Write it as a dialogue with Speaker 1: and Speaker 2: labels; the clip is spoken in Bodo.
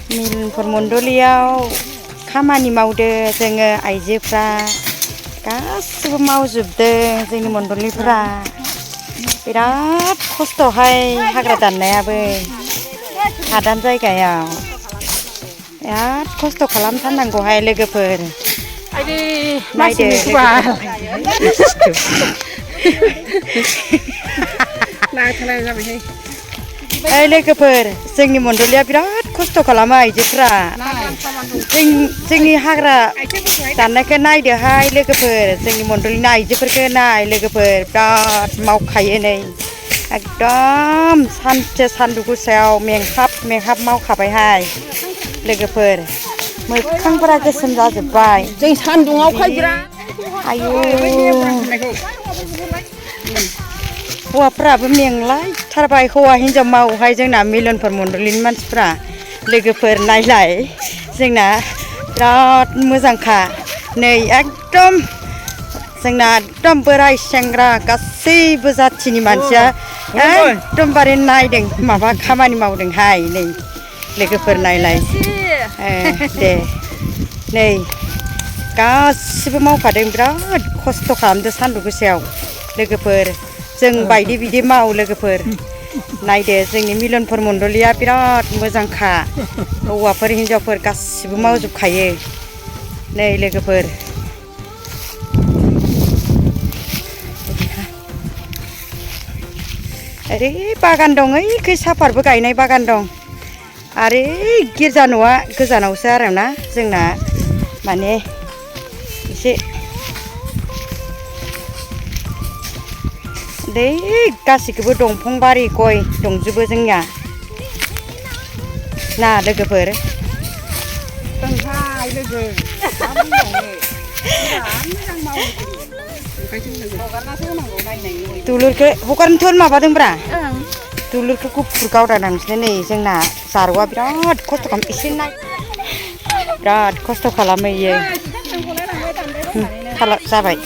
Speaker 1: मिलनफोर मण्डलियाव खामानि मावदो जोङो आइजोफ्रा गासिबो मावजोबदों जोंनि मण्डलिफोरा बिराद खस्थ'हाय हाग्रा दाननायाबो हादान जायगायाव बिराद खस्थ' खालामथारनांगौहाय लोगोफोर नायदो ओइ लोगोफोर जोंनि मण्डलिया बिराद खस्थ' खालामो आइजोफ्रा जोंनि हाग्रा दाननायखौ नायदोहाय लोगोफोर जोंनि मण्डलिनि आइजोफोरखौ नाय लोगोफोर बिराद मावखायो नै एकदम सानसे सानदुं गोसायाव मेंहाब मावखाबायहाय लोगोफोर मोखांफोरा गोसोम जाजोब्बाय
Speaker 2: जों सान्दुङावखाय बिराद
Speaker 1: आयु हौवाफ्राबो मेंलायथारबाय हौवा हिन्जाव मावोहाय जोंना मिलनफोर मण्डलिनि मानसिफ्रा लोगोफोर नायलाय जोंना बिराद मोजांखा नै एकदम जोंना एकदम बोराय सेंग्रा गासैबो जाथिनि मानसिया एकदमबारे नायदों माबा खामानि मावदोंहाय नै लोगोफोर नायलाय दे नै गासिबो मावखादों बिराद खस्थ' खालामदों सान्दुं गोसायाव लोगोफोर जों बायदि बिदि मावो लोगोफोर नायदो जोंनि मिलनफोर मण्डलिया बिराद मोजांखा हौवाफोर हिन्जावफोर गासिबो मावजोबखायो नै लोगोफोर ओरै बागान दं ओइखै साफातबो गायनाय बागान दं आरो गिर्जा न'आ गोजानावसो आरोना जोंना माने एसे दै गासिखौबो दंफां बारि गय दंजोबो जोंनिया ना लोगोफोर
Speaker 2: लोगो
Speaker 1: दुलुरखौ हगारनोथ' माबादोंब्रा दुलुरखौ गुफुर गावदानांसै नै जोंना जारौआ बिराद खस्थ' खालामो एसे नाय बिराद खस्थ' खालामो इयो जाबाय